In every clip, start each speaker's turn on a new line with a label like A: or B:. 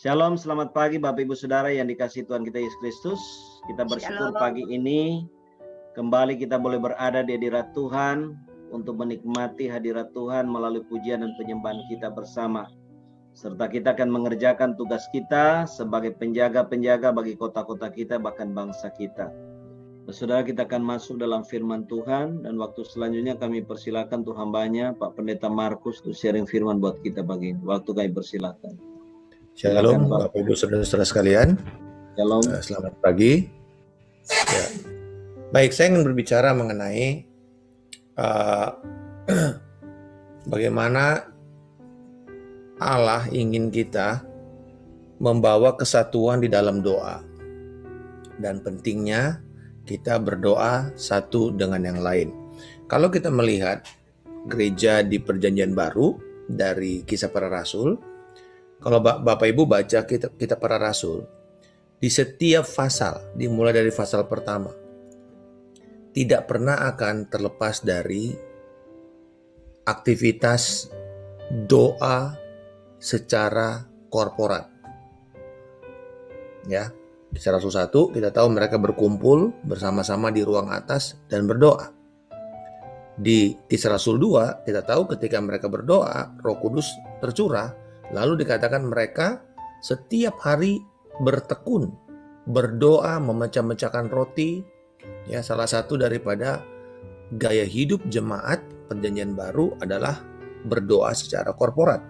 A: Shalom, selamat pagi Bapak Ibu Saudara yang dikasihi Tuhan kita Yesus Kristus. Kita bersyukur
B: Shalom.
A: pagi ini kembali kita boleh berada di hadirat Tuhan untuk menikmati hadirat Tuhan melalui pujian dan penyembahan kita bersama. Serta kita akan mengerjakan tugas kita sebagai penjaga-penjaga bagi kota-kota kita bahkan bangsa kita. Saudara, kita akan masuk dalam firman Tuhan dan waktu selanjutnya kami persilakan Tuhan hambanya Pak Pendeta Markus untuk sharing firman buat kita pagi ini. Waktu kami persilakan.
C: Shalom Bapak Ibu Saudara-saudara sekalian.
A: Shalom.
C: Selamat pagi. Ya. Baik, saya ingin berbicara mengenai bagaimana Allah ingin kita membawa kesatuan di dalam doa. Dan pentingnya kita berdoa satu dengan yang lain. Kalau kita melihat gereja di Perjanjian Baru dari Kisah Para Rasul, kalau Bapak Ibu baca kitab Para Rasul, di setiap pasal, dimulai dari pasal pertama, tidak pernah akan terlepas dari aktivitas doa secara korporat. Ya, Kisah Rasul 1 kita tahu mereka berkumpul bersama-sama di ruang atas dan berdoa. Di Kisah Rasul 2 kita tahu ketika mereka berdoa, Roh Kudus tercurah. Lalu dikatakan mereka setiap hari bertekun, berdoa, memecah-mecahkan roti. Ya, salah satu daripada gaya hidup jemaat Perjanjian Baru adalah berdoa secara korporat.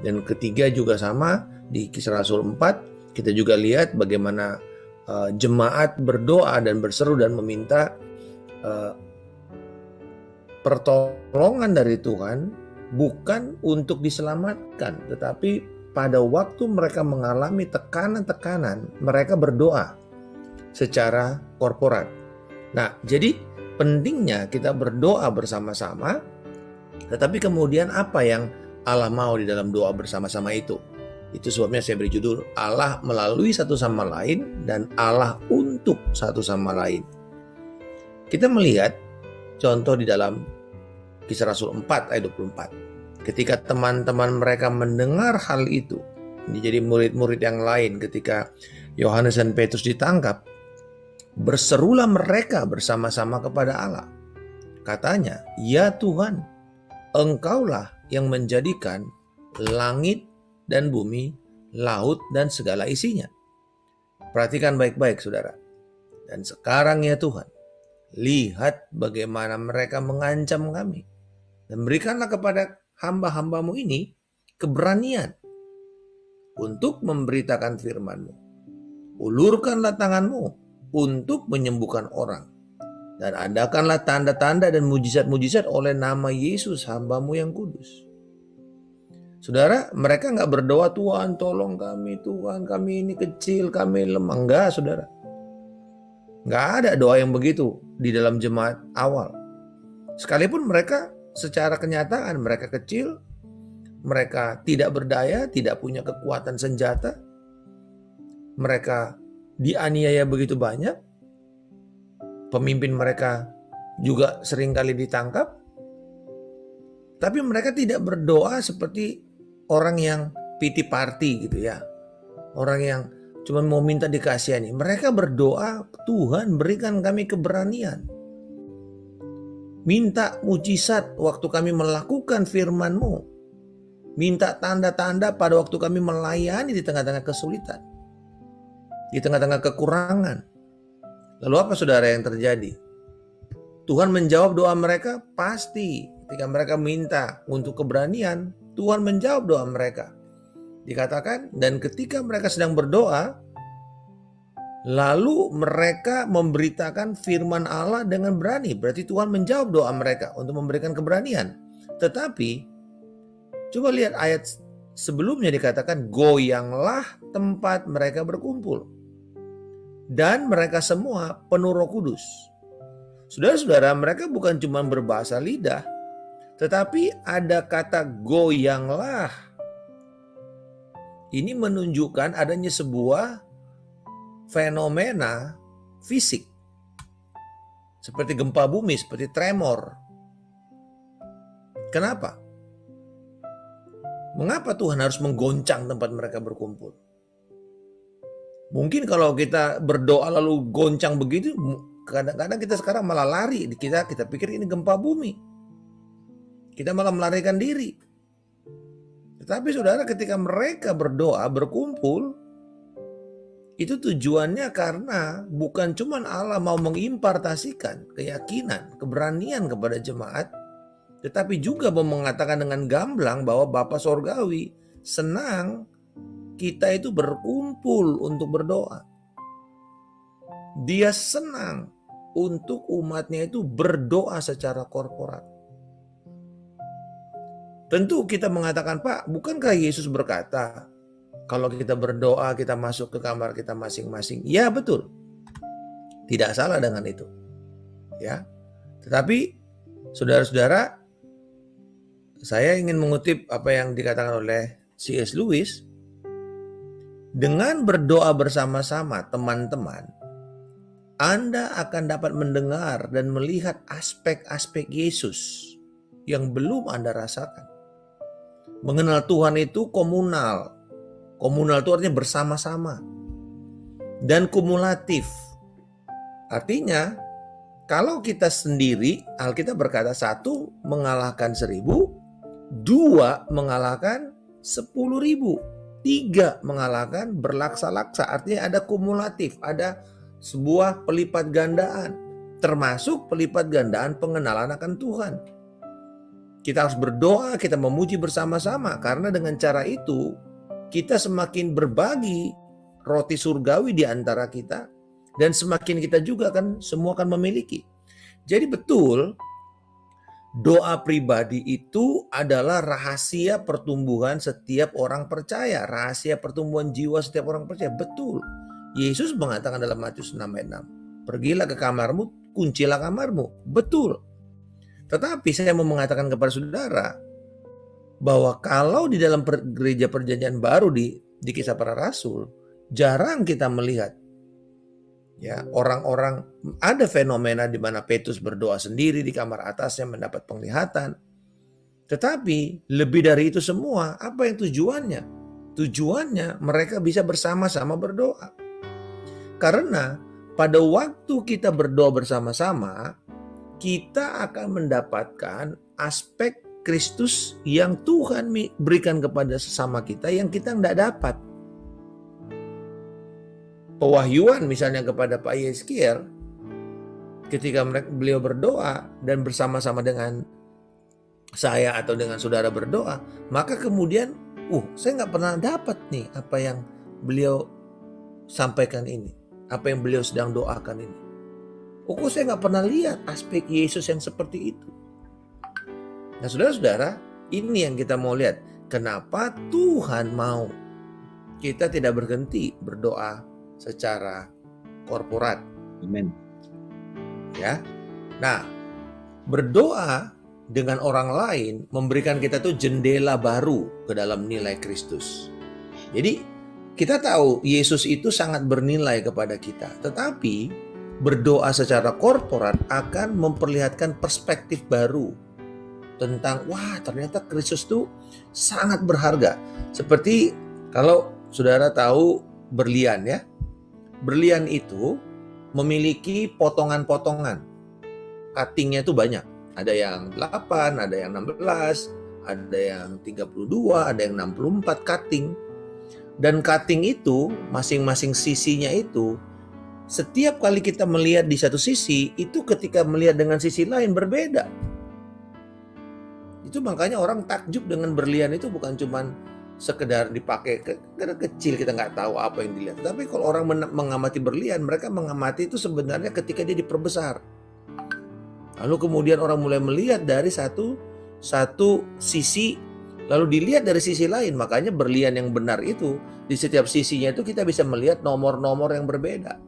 C: Dan ketiga juga sama, di Kisah Rasul 4 kita juga lihat bagaimana jemaat berdoa dan berseru dan meminta pertolongan dari Tuhan, bukan untuk diselamatkan, tetapi pada waktu mereka mengalami tekanan-tekanan, mereka berdoa secara korporat. Nah, jadi pentingnya kita berdoa bersama-sama, tetapi kemudian apa yang Allah mau di dalam doa bersama-sama itu? Itu sebabnya saya beri judul Allah melalui satu sama lain dan Allah untuk satu sama lain. Kita melihat contoh di dalam Kisah Rasul 4 ayat 24. Ketika teman-teman mereka mendengar hal itu, ini jadi murid-murid yang lain ketika Yohanes dan Petrus ditangkap, berserulah mereka bersama-sama kepada Allah. Katanya, "Ya Tuhan, Engkaulah yang menjadikan langit dan bumi, laut dan segala isinya." Perhatikan baik-baik saudara. Dan sekarang ya Tuhan, lihat bagaimana mereka mengancam kami. Dan berikanlah kepada hamba-hambamu ini keberanian untuk memberitakan firman-Mu. Ulurkanlah tangan-Mu untuk menyembuhkan orang. Dan adakanlah tanda-tanda dan mujizat-mujizat oleh nama Yesus hamba-Mu yang kudus. Saudara, mereka nggak berdoa, Tuhan tolong kami, Tuhan kami ini kecil, kami lemah. Enggak saudara. Nggak ada doa yang begitu di dalam jemaat awal. Sekalipun mereka secara kenyataan mereka kecil, mereka tidak berdaya, tidak punya kekuatan senjata, mereka dianiaya begitu banyak, pemimpin mereka juga seringkali ditangkap, tapi mereka tidak berdoa seperti orang yang pity party gitu ya, orang yang cuma mau minta dikasihani. Mereka berdoa, Tuhan berikan kami keberanian, minta mujizat waktu kami melakukan firman-Mu, minta tanda-tanda pada waktu kami melayani di tengah-tengah kesulitan, di tengah-tengah kekurangan. Lalu apa saudara yang terjadi? Tuhan menjawab doa mereka? Pasti. Ketika mereka minta untuk keberanian, Tuhan menjawab doa mereka. Dikatakan, dan ketika mereka sedang berdoa, lalu mereka memberitakan firman Allah dengan berani. Berarti Tuhan menjawab doa mereka untuk memberikan keberanian. Tetapi, coba lihat ayat sebelumnya dikatakan, goyanglah tempat mereka berkumpul. Dan mereka semua penuh Roh Kudus. Saudara-saudara, mereka bukan cuma berbahasa lidah, tetapi ada kata goyanglah. Ini menunjukkan adanya sebuah fenomena fisik. Seperti gempa bumi, seperti tremor. Kenapa? Mengapa Tuhan harus menggoncang tempat mereka berkumpul? Mungkin kalau kita berdoa lalu goncang begitu, kadang-kadang kita sekarang malah lari. Kita pikir ini gempa bumi. Kita malah melarikan diri. Tetapi saudara, ketika mereka berdoa, berkumpul, itu tujuannya karena bukan cuma Allah mau mengimpartasikan keyakinan, keberanian kepada jemaat, tetapi juga mau mengatakan dengan gamblang bahwa Bapa Sorgawi senang kita itu berkumpul untuk berdoa. Dia senang untuk umatnya itu berdoa secara korporat. Tentu kita mengatakan, Pak, bukankah Yesus berkata, kalau kita berdoa kita masuk ke kamar kita masing-masing? Ya betul, tidak salah dengan itu. Ya, tetapi saudara-saudara, saya ingin mengutip apa yang dikatakan oleh C.S. Lewis. Dengan berdoa bersama-sama teman-teman, Anda akan dapat mendengar dan melihat aspek-aspek Yesus yang belum Anda rasakan. Mengenal Tuhan itu komunal. Komunal itu artinya bersama-sama. Dan kumulatif. Artinya, kalau kita sendiri, Alkitab berkata 1 mengalahkan 1000, 2 mengalahkan 10.000. 3 mengalahkan berlaksa-laksa. Artinya ada kumulatif, ada sebuah pelipat gandaan, termasuk pelipat gandaan pengenalan akan Tuhan. Kita harus berdoa, kita memuji bersama-sama, karena dengan cara itu kita semakin berbagi roti surgawi di antara kita, dan semakin kita juga semua akan memiliki. Jadi betul, doa pribadi itu adalah rahasia pertumbuhan setiap orang percaya. Rahasia pertumbuhan jiwa setiap orang percaya. Betul. Yesus mengatakan dalam Matius 6 ayat 6. Pergilah ke kamarmu, kuncilah kamarmu. Betul. Tetapi saya mau mengatakan kepada saudara, bahwa kalau di dalam gereja perjanjian baru di Kisah Para Rasul, jarang kita melihat ya orang-orang, ada fenomena di mana Petrus berdoa sendiri di kamar atasnya mendapat penglihatan. Tetapi lebih dari itu semua, apa yang tujuannya? Tujuannya mereka bisa bersama-sama berdoa. Karena pada waktu kita berdoa bersama-sama, kita akan mendapatkan aspek Kristus yang Tuhan berikan kepada sesama kita yang kita tidak dapat. Pewahyuan misalnya kepada Pak Yeskiel, ketika beliau berdoa dan bersama-sama dengan saya atau dengan saudara berdoa, maka kemudian saya nggak pernah dapat nih apa yang beliau sampaikan ini, apa yang beliau sedang doakan ini. Kok saya nggak pernah lihat aspek Yesus yang seperti itu. Nah saudara-saudara, ini yang kita mau lihat. Kenapa Tuhan mau kita tidak berhenti berdoa secara korporat.
A: Amin.
C: Ya. Nah, berdoa dengan orang lain memberikan kita tuh jendela baru ke dalam nilai Kristus. Jadi, kita tahu Yesus itu sangat bernilai kepada kita. Tetapi, berdoa secara korporat akan memperlihatkan perspektif baru tentang, ternyata Kristus tuh sangat berharga. Seperti kalau saudara tahu berlian ya. Berlian itu memiliki potongan-potongan. Cuttingnya itu banyak. Ada yang 8, ada yang 16, ada yang 32, ada yang 64 cutting. Dan cutting itu, masing-masing sisinya itu, setiap kali kita melihat di satu sisi, itu ketika melihat dengan sisi lain berbeda. Itu makanya orang takjub dengan berlian itu bukan cuman sekedar dipakai kecil, kita nggak tahu apa yang dilihat. Tapi kalau orang mengamati berlian, mereka mengamati itu sebenarnya ketika dia diperbesar. Lalu kemudian orang mulai melihat dari satu sisi, lalu dilihat dari sisi lain. Makanya berlian yang benar itu, di setiap sisinya itu kita bisa melihat nomor-nomor yang berbeda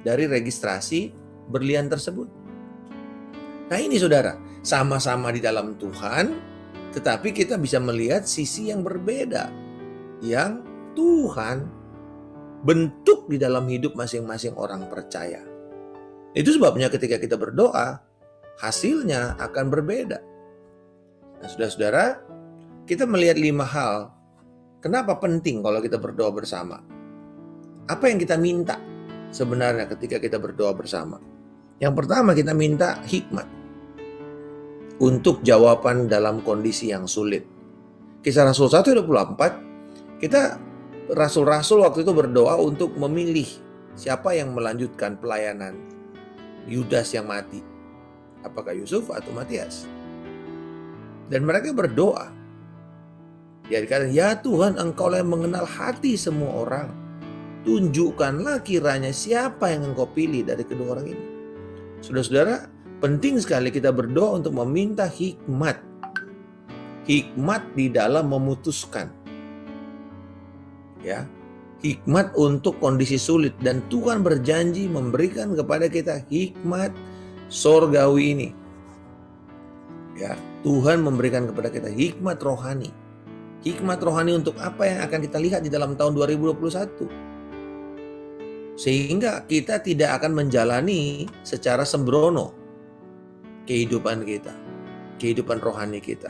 C: dari registrasi berlian tersebut. Nah ini saudara, sama-sama di dalam Tuhan, tetapi kita bisa melihat sisi yang berbeda yang Tuhan bentuk di dalam hidup masing-masing orang percaya. Itu sebabnya ketika kita berdoa, hasilnya akan berbeda. Nah saudara-saudara, kita melihat 5 hal. Kenapa penting kalau kita berdoa bersama? Apa yang kita minta sebenarnya ketika kita berdoa bersama? Yang pertama, kita minta hikmat untuk jawaban dalam kondisi yang sulit. Kisah Rasul 1:24, kita rasul-rasul waktu itu berdoa untuk memilih siapa yang melanjutkan pelayanan Yudas yang mati. Apakah Yusuf atau Matias? Dan mereka berdoa. Ya, dikatakan, ya Tuhan, Engkaulah yang mengenal hati semua orang. Tunjukkanlah kiranya siapa yang Engkau pilih dari kedua orang ini. Saudara-saudara, penting sekali kita berdoa untuk meminta hikmat. Hikmat di dalam memutuskan. Ya, hikmat untuk kondisi sulit, dan Tuhan berjanji memberikan kepada kita hikmat sorgawi ini. Ya, Tuhan memberikan kepada kita hikmat rohani. Hikmat rohani untuk apa yang akan kita lihat di dalam tahun 2021. Sehingga kita tidak akan menjalani secara sembrono kehidupan kita, kehidupan rohani kita,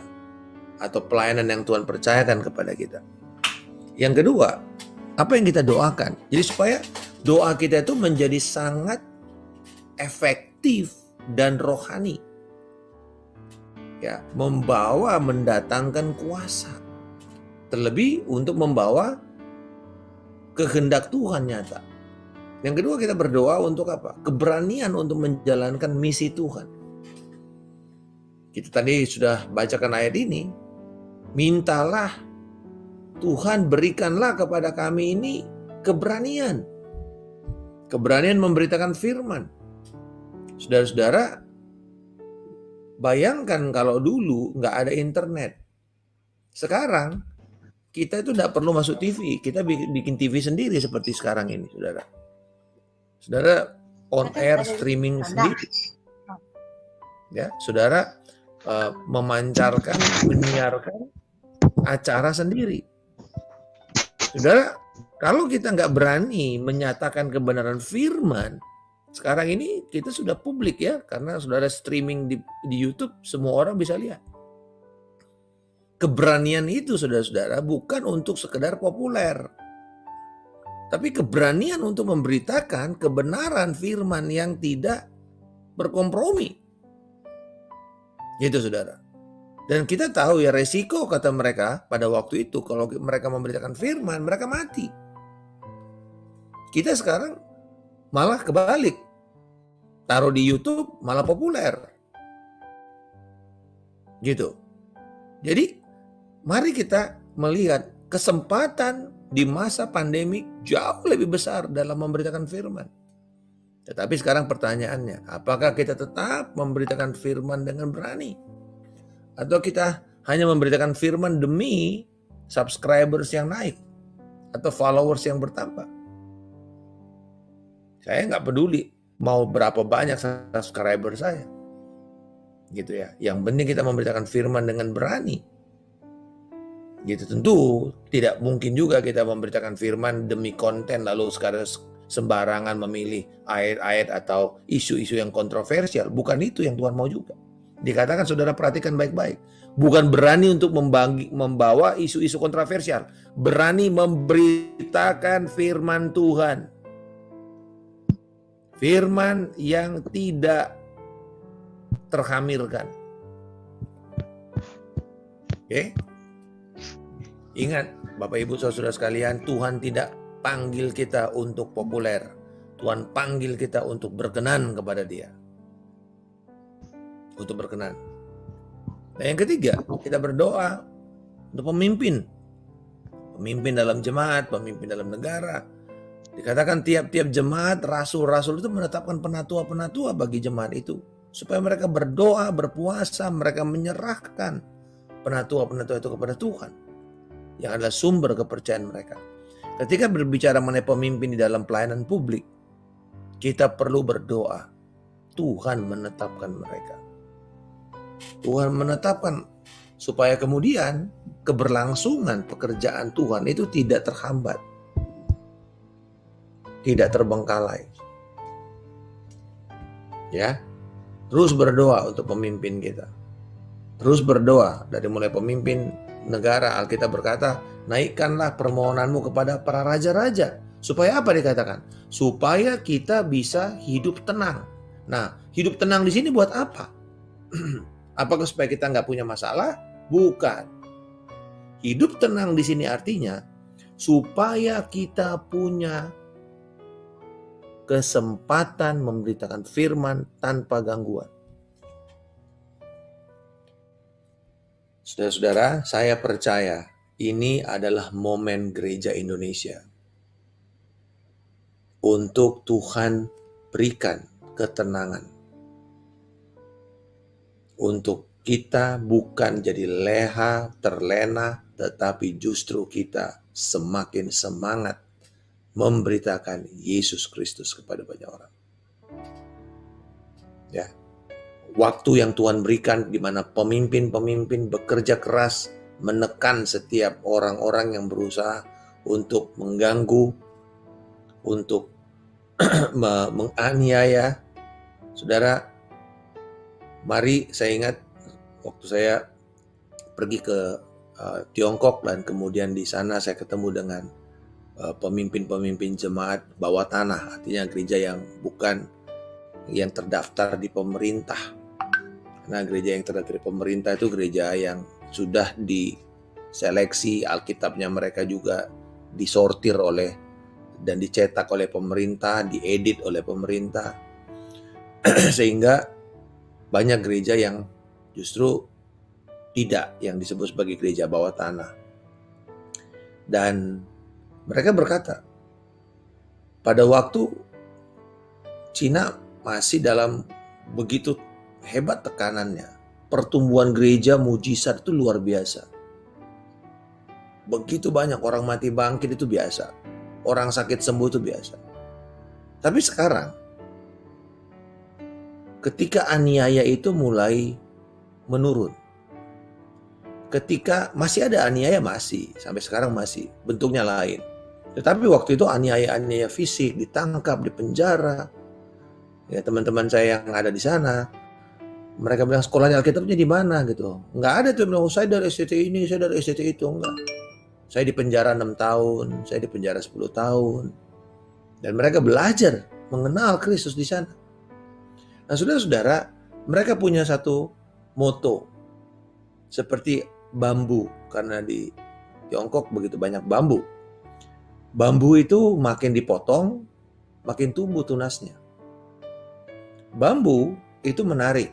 C: atau pelayanan yang Tuhan percayakan kepada kita. Yang kedua, apa yang kita doakan? Jadi supaya doa kita itu menjadi sangat efektif dan rohani. Ya, mendatangkan kuasa. Terlebih untuk membawa kehendak Tuhan nyata. Yang kedua, kita berdoa untuk apa? Keberanian untuk menjalankan misi Tuhan. Kita tadi sudah bacakan ayat ini. Mintalah Tuhan, berikanlah kepada kami ini keberanian. Keberanian memberitakan firman. Saudara-saudara, bayangkan kalau dulu nggak ada internet. Sekarang kita itu tidak perlu masuk TV. Kita bikin TV sendiri seperti sekarang ini, saudara. Saudara on air streaming sendiri. Ya, saudara memancarkan, menyiarkan acara sendiri. Saudara, kalau kita nggak berani menyatakan kebenaran firman, sekarang ini kita sudah publik ya, karena saudara streaming di YouTube, semua orang bisa lihat. Keberanian itu, saudara-saudara, bukan untuk sekedar populer, tapi keberanian untuk memberitakan kebenaran firman yang tidak berkompromi. Gitu, saudara. Dan kita tahu ya resiko, kata mereka pada waktu itu, kalau mereka memberitakan firman, mereka mati. Kita sekarang malah kebalik. Taruh di YouTube malah populer. Gitu. Jadi, mari kita melihat kesempatan di masa pandemi jauh lebih besar dalam memberitakan firman. Tetapi sekarang pertanyaannya, apakah kita tetap memberitakan firman dengan berani? Atau kita hanya memberitakan firman demi subscribers yang naik atau followers yang bertambah? Saya nggak peduli mau berapa banyak subscriber saya, gitu ya. Yang penting kita memberitakan firman dengan berani. Gitu, tentu tidak mungkin juga kita memberitakan firman demi konten lalu sekarang sembarangan memilih ayat-ayat atau isu-isu yang kontroversial. Bukan itu yang Tuhan mau juga. Dikatakan, saudara perhatikan baik-baik. Bukan berani untuk membawa isu-isu kontroversial. Berani memberitakan firman Tuhan. Firman yang tidak terhamirkan. Oke? Ingat, Bapak Ibu Saudara sekalian, Tuhan tidak panggil kita untuk populer. Tuhan panggil kita untuk berkenan kepada Dia. Untuk berkenan. Nah, yang ketiga, kita berdoa untuk pemimpin. Pemimpin dalam jemaat, pemimpin dalam negara. Dikatakan tiap-tiap jemaat, rasul-rasul itu menetapkan penatua-penatua bagi jemaat itu. Supaya mereka berdoa, berpuasa, mereka menyerahkan penatua-penatua itu kepada Tuhan. Yang adalah sumber kepercayaan mereka. Ketika berbicara mengenai pemimpin di dalam pelayanan publik, kita perlu berdoa. Tuhan menetapkan mereka. Tuhan menetapkan supaya kemudian keberlangsungan pekerjaan Tuhan itu tidak terhambat. Tidak terbengkalai. Ya. Terus berdoa untuk pemimpin kita. Terus berdoa dari mulai pemimpin negara. Alkitab berkata, naikkanlah permohonanmu kepada para raja-raja. Supaya apa dikatakan? Supaya kita bisa hidup tenang. Nah, hidup tenang di sini buat apa? Apakah supaya kita nggak punya masalah? Bukan. Hidup tenang di sini artinya supaya kita punya kesempatan memberitakan firman tanpa gangguan. Saudara-saudara, saya percaya ini adalah momen gereja Indonesia untuk Tuhan berikan ketenangan. Untuk kita bukan jadi leha, terlena, tetapi justru kita semakin semangat memberitakan Yesus Kristus kepada banyak orang. Ya. Waktu yang Tuhan berikan di mana pemimpin-pemimpin bekerja keras menekan setiap orang-orang yang berusaha untuk mengganggu, untuk menganiaya. Saudara, mari saya ingat waktu saya pergi ke Tiongkok dan kemudian di sana saya ketemu dengan pemimpin-pemimpin jemaat bawah tanah, artinya gereja yang bukan yang terdaftar di pemerintah. Nah, gereja yang terdaftar di pemerintah itu gereja yang sudah diseleksi, Alkitabnya mereka juga disortir oleh dan dicetak oleh pemerintah, diedit oleh pemerintah. Sehingga banyak gereja yang justru tidak, yang disebut sebagai gereja bawah tanah. Dan mereka berkata, pada waktu Cina masih dalam begitu hebat tekanannya, pertumbuhan gereja mujizat itu luar biasa. Begitu banyak orang mati bangkit itu biasa, orang sakit sembuh itu biasa. Tapi sekarang, ketika aniaya itu mulai menurun, ketika masih ada aniaya, masih sampai sekarang masih bentuknya lain. Tetapi waktu itu aniaya fisik, ditangkap, dipenjara. Ya, teman-teman saya yang ada di sana, mereka bilang sekolahnya Alkitabnya di mana gitu. Nggak ada tuh bilang, saya dari STT ini, saya dari STT itu. Enggak. Saya di penjara 6 tahun, saya di penjara 10 tahun. Dan mereka belajar mengenal Kristus di sana. Nah, saudara-saudara, mereka punya satu moto. Seperti bambu, karena di Tiongkok begitu banyak bambu. Bambu itu makin dipotong, makin tumbuh tunasnya. Bambu itu menarik.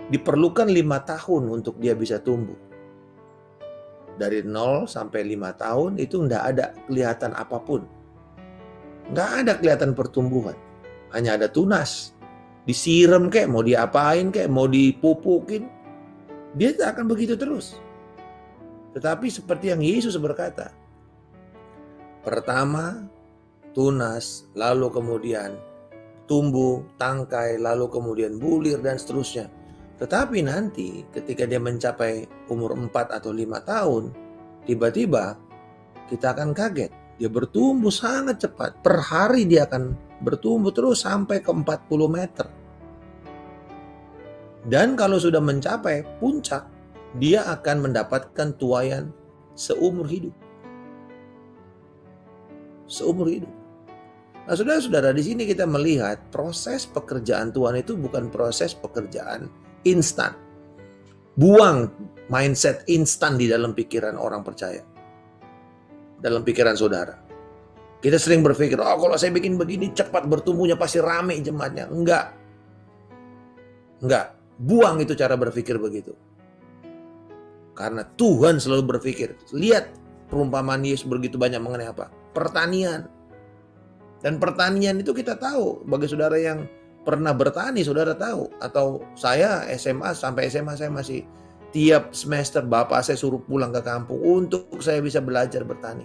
C: Diperlukan 5 tahun untuk dia bisa tumbuh. Dari 0 sampai 5 tahun itu enggak ada kelihatan apapun. Enggak ada kelihatan pertumbuhan. Hanya ada tunas. Disiram kayak, mau diapain kayak, mau dipupukin. Dia tak akan begitu terus. Tetapi seperti yang Yesus berkata. Pertama tunas, lalu kemudian tumbuh, tangkai, lalu kemudian bulir dan seterusnya. Tetapi nanti ketika dia mencapai umur 4 atau 5 tahun, tiba-tiba kita akan kaget. Dia bertumbuh sangat cepat. Per hari dia akan bertumbuh terus sampai ke 40 meter. Dan kalau sudah mencapai puncak, dia akan mendapatkan tuaian seumur hidup. Seumur hidup. Nah, saudara-saudara, di sini kita melihat proses pekerjaan Tuhan itu bukan proses pekerjaan instan. Buang mindset instan di dalam pikiran orang percaya. Dalam pikiran saudara. Kita sering berpikir, oh kalau saya bikin begini cepat bertumbuhnya pasti rame jemaatnya. Enggak. Buang itu cara berpikir begitu. Karena Tuhan selalu berpikir. Lihat perumpamaan Yesus begitu banyak mengenai apa? Pertanian. Dan pertanian itu kita tahu. Bagi saudara yang pernah bertani, saudara tahu. Atau saya sampai SMA saya masih tiap semester bapak saya suruh pulang ke kampung untuk saya bisa belajar bertani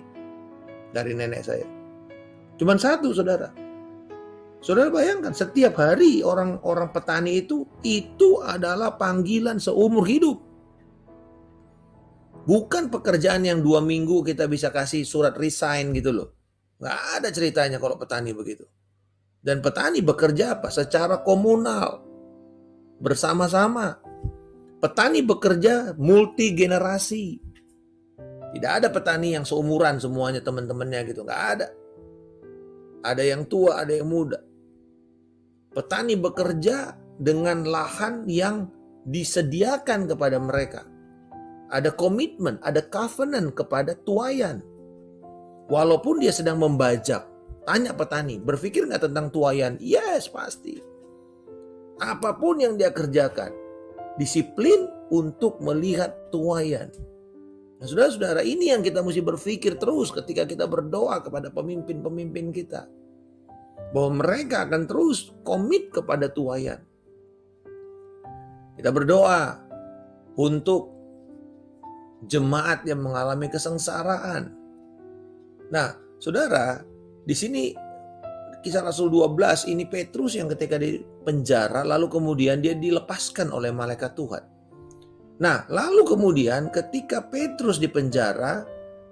C: dari nenek saya. Cuman satu, saudara. Saudara bayangkan setiap hari orang petani itu adalah panggilan seumur hidup. Bukan pekerjaan yang 2 minggu kita bisa kasih surat resign gitu loh. Nggak ada ceritanya kalau petani begitu. Dan petani bekerja apa? Secara komunal. Bersama-sama. Petani bekerja multi generasi. Tidak ada petani yang seumuran semuanya teman-temannya gitu. Nggak ada. Ada yang tua, ada yang muda. Petani bekerja dengan lahan yang disediakan kepada mereka. Ada komitmen, ada covenant kepada tuayan. Walaupun dia sedang membajak, tanya petani, berpikir nggak tentang tuayan? Yes, pasti. Apapun yang dia kerjakan, disiplin untuk melihat tuayan. Nah, saudara-saudara, ini yang kita mesti berpikir terus ketika kita berdoa kepada pemimpin-pemimpin kita. Bahwa mereka akan terus komit kepada tuayan. Kita berdoa untuk jemaat yang mengalami kesengsaraan. Nah, saudara, di sini Kisah Rasul 12 ini Petrus yang ketika di penjara lalu kemudian dia dilepaskan oleh malaikat Tuhan. Nah, lalu kemudian ketika Petrus di penjara,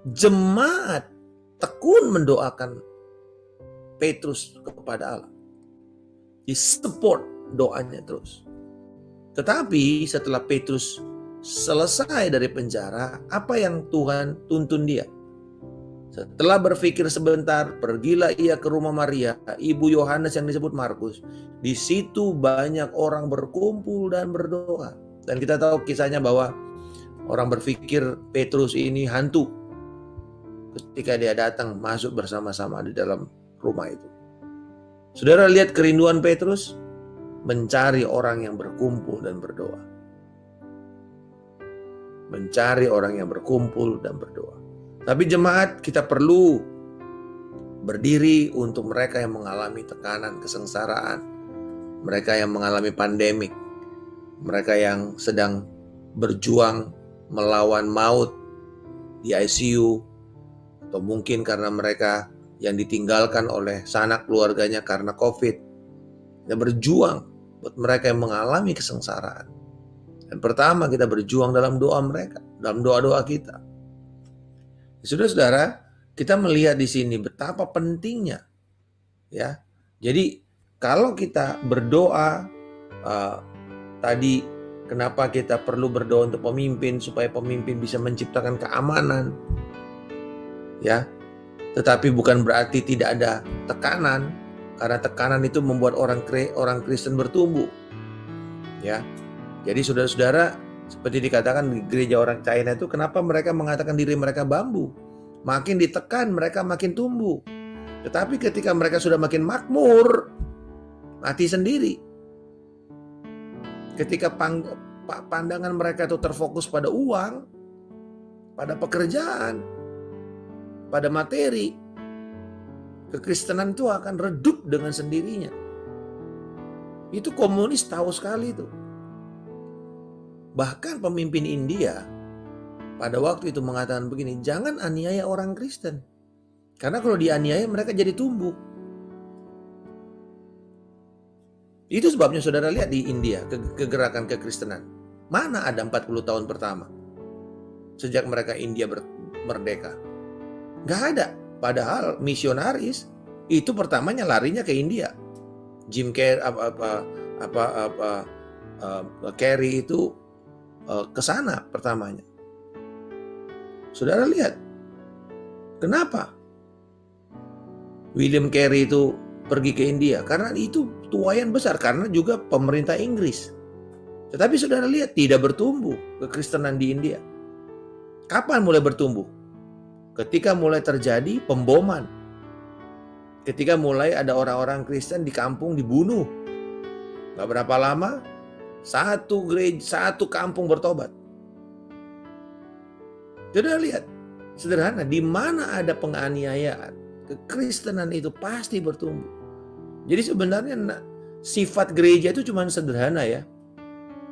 C: jemaat tekun mendoakan Petrus kepada Allah. Di support doanya terus. Tetapi setelah Petrus selesai dari penjara, apa yang Tuhan tuntun dia? Setelah berpikir sebentar, pergilah ia ke rumah Maria, ibu Yohanes yang disebut Markus. Di situ banyak orang berkumpul dan berdoa. Dan kita tahu kisahnya bahwa orang berpikir Petrus ini hantu ketika dia datang masuk bersama-sama di dalam rumah itu. Saudara lihat kerinduan Petrus mencari orang yang berkumpul dan berdoa. Mencari orang yang berkumpul dan berdoa. Tapi jemaat, kita perlu berdiri untuk mereka yang mengalami tekanan, kesengsaraan, mereka yang mengalami pandemik, mereka yang sedang berjuang melawan maut di ICU, atau mungkin karena mereka yang ditinggalkan oleh sanak keluarganya karena COVID. Kita berjuang buat mereka yang mengalami kesengsaraan. Dan pertama kita berjuang dalam doa mereka, dalam doa-doa kita. Saudara-saudara, kita melihat di sini betapa pentingnya, ya. Jadi kalau kita berdoa, tadi kenapa kita perlu berdoa untuk pemimpin supaya pemimpin bisa menciptakan keamanan, ya. Tetapi bukan berarti tidak ada tekanan, karena tekanan itu membuat orang Kristen bertumbuh, ya. Jadi saudara-saudara, seperti dikatakan di gereja orang China itu, kenapa mereka mengatakan diri mereka bambu? Makin ditekan mereka makin tumbuh. Tetapi ketika mereka sudah makin makmur, mati sendiri. Ketika pandangan mereka itu terfokus pada uang, pada pekerjaan, pada materi, kekristenan itu akan redup dengan sendirinya. Itu komunis tahu sekali itu. Bahkan pemimpin India pada waktu itu mengatakan begini, jangan aniaya orang Kristen. Karena kalau dianiaya mereka jadi tumbuh. Itu sebabnya saudara lihat di India, kegerakan kekristenan. Mana ada 40 tahun pertama sejak mereka India merdeka? Gak ada. Padahal misionaris itu pertamanya larinya ke India. Jim Carey itu ke sana pertamanya. Saudara lihat, kenapa William Carey itu pergi ke India? Karena itu tuayan besar, karena juga pemerintah Inggris. Tetapi saudara lihat, tidak bertumbuh kekristenan di India. Kapan mulai bertumbuh? Ketika mulai terjadi pemboman. Ketika mulai ada orang-orang Kristen di kampung dibunuh. Gak berapa lama, satu kampung bertobat. Saudara lihat, sederhana, di mana ada penganiayaan, kekristenan itu pasti bertumbuh. Jadi sebenarnya sifat gereja itu cuma sederhana ya.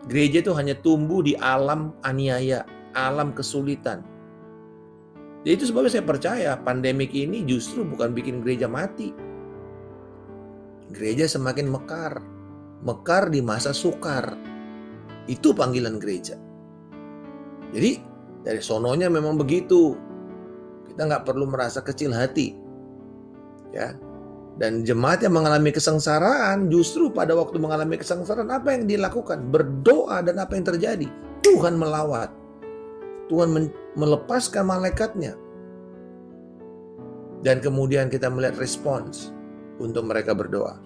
C: Gereja itu hanya tumbuh di alam aniaya, alam kesulitan. Jadi itu sebabnya saya percaya pandemik ini justru bukan bikin gereja mati. Gereja semakin mekar. Mekar di masa sukar. Itu panggilan gereja. Jadi dari sononya memang begitu. Kita nggak perlu merasa kecil hati. Ya. Dan jemaat yang mengalami kesengsaraan, justru pada waktu mengalami kesengsaraan, apa yang dilakukan? Berdoa, dan apa yang terjadi? Tuhan melawat. Tuhan melepaskan malaikatnya. Dan kemudian kita melihat respons untuk mereka berdoa.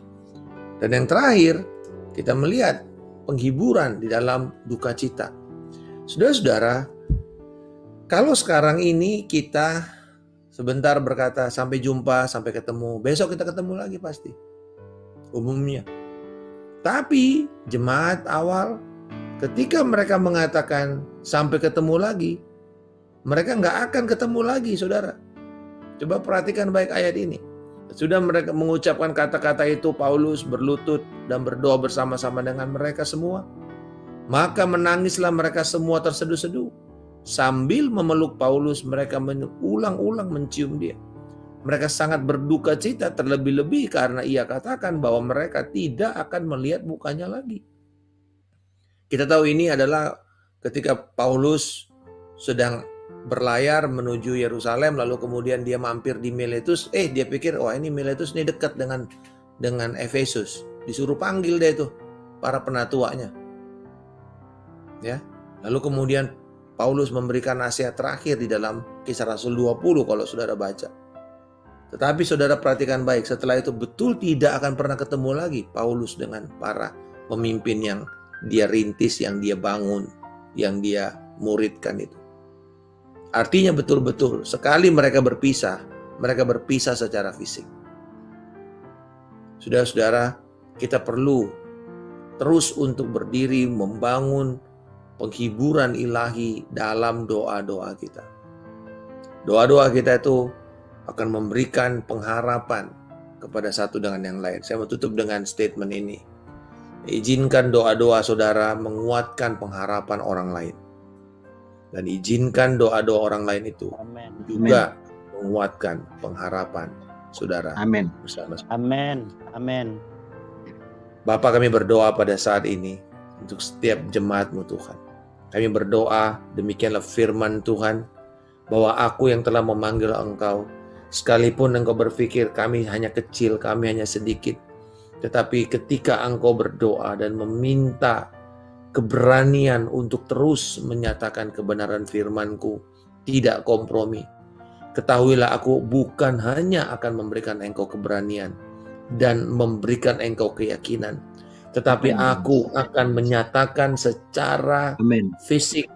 C: Dan yang terakhir, kita melihat penghiburan di dalam duka cita. Saudara-saudara, kalau sekarang ini kita sebentar berkata sampai jumpa, sampai ketemu, besok kita ketemu lagi pasti. Umumnya. Tapi jemaat awal ketika mereka mengatakan sampai ketemu lagi, mereka nggak akan ketemu lagi, saudara. Coba perhatikan baik ayat ini. Sudah mereka mengucapkan kata-kata itu, Paulus berlutut dan berdoa bersama-sama dengan mereka semua. Maka menangislah mereka semua terseduh-seduh. Sambil memeluk Paulus, mereka ulang-ulang mencium dia. Mereka sangat berduka cita terlebih-lebih karena ia katakan bahwa mereka tidak akan melihat mukanya lagi. Kita tahu ini adalah ketika Paulus sedang berlayar menuju Yerusalem, lalu kemudian dia mampir di Miletus. Dia pikir, wah ini Miletus ini dekat dengan Efesus. Disuruh panggil dia itu para penatuanya. Ya. Lalu kemudian Paulus memberikan nasihat terakhir di dalam Kisah Rasul 20 kalau saudara baca. Tetapi saudara perhatikan baik, setelah itu betul tidak akan pernah ketemu lagi Paulus dengan para pemimpin yang dia rintis, yang dia bangun, yang dia muridkan itu. Artinya betul-betul sekali mereka berpisah secara fisik. Saudara-saudara, kita perlu terus untuk berdiri membangun penghiburan ilahi dalam doa-doa kita. Doa-doa kita itu akan memberikan pengharapan kepada satu dengan yang lain. Saya mau tutup dengan statement ini. Izinkan doa-doa saudara menguatkan pengharapan orang lain. Dan izinkan doa-doa orang lain itu juga menguatkan pengharapan saudara.
A: Amin.
B: Amin. Amin.
C: Bapa, kami berdoa pada saat ini untuk setiap jemaat-Mu Tuhan. Kami berdoa, demikianlah firman Tuhan, bahwa aku yang telah memanggil Engkau, sekalipun Engkau berpikir kami hanya kecil, kami hanya sedikit, tetapi ketika Engkau berdoa dan meminta keberanian untuk terus menyatakan kebenaran firman-Ku, tidak kompromi, ketahuilah aku bukan hanya akan memberikan Engkau keberanian dan memberikan Engkau keyakinan, tetapi aku akan menyatakan secara fisik.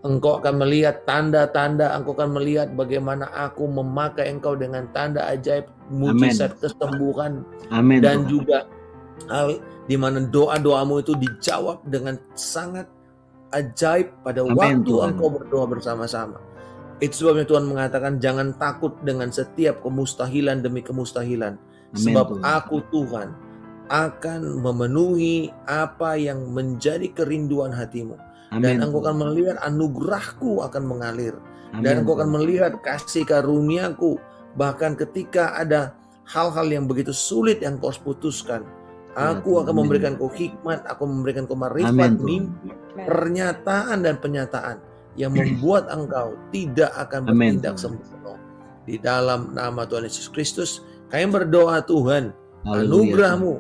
C: Engkau akan melihat tanda-tanda, Engkau akan melihat bagaimana aku memakai Engkau dengan tanda ajaib, mujizat, kesembuhan, dan juga hal di mana doa-doamu itu dijawab dengan sangat ajaib pada waktu
A: Tuhan.
C: Engkau berdoa bersama-sama. Itu sebabnya Tuhan mengatakan jangan takut dengan setiap kemustahilan demi kemustahilan. Sebab aku Tuhan akan memenuhi apa yang menjadi kerinduan hatimu. Dan engkau akan melihat anugerahku akan mengalir. Dan engkau akan melihat kasih karuniaku. Bahkan ketika ada hal-hal yang begitu sulit yang kau harus putuskan, aku akan memberikan kau hikmat, aku memberikan kau marifat, mimpi, pernyataan dan penyataan yang membuat engkau tidak akan bertindak sembrono. Di dalam nama Tuhan Yesus Kristus, kami berdoa Tuhan, anugerah-Mu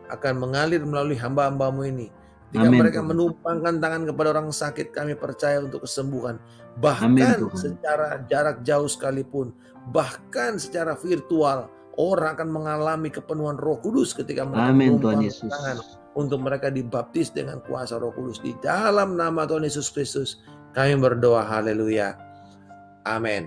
C: akan mengalir melalui hamba-hamba-Mu ini. Ketika mereka menumpangkan tangan kepada orang sakit, kami percaya untuk kesembuhan. Bahkan secara jarak jauh sekalipun, bahkan secara virtual, orang akan mengalami kepenuhan Roh Kudus ketika mereka menumpangkan tangan untuk mereka dibaptis dengan kuasa Roh Kudus. Di dalam nama Tuhan Yesus Kristus, kami berdoa, haleluya. Amin.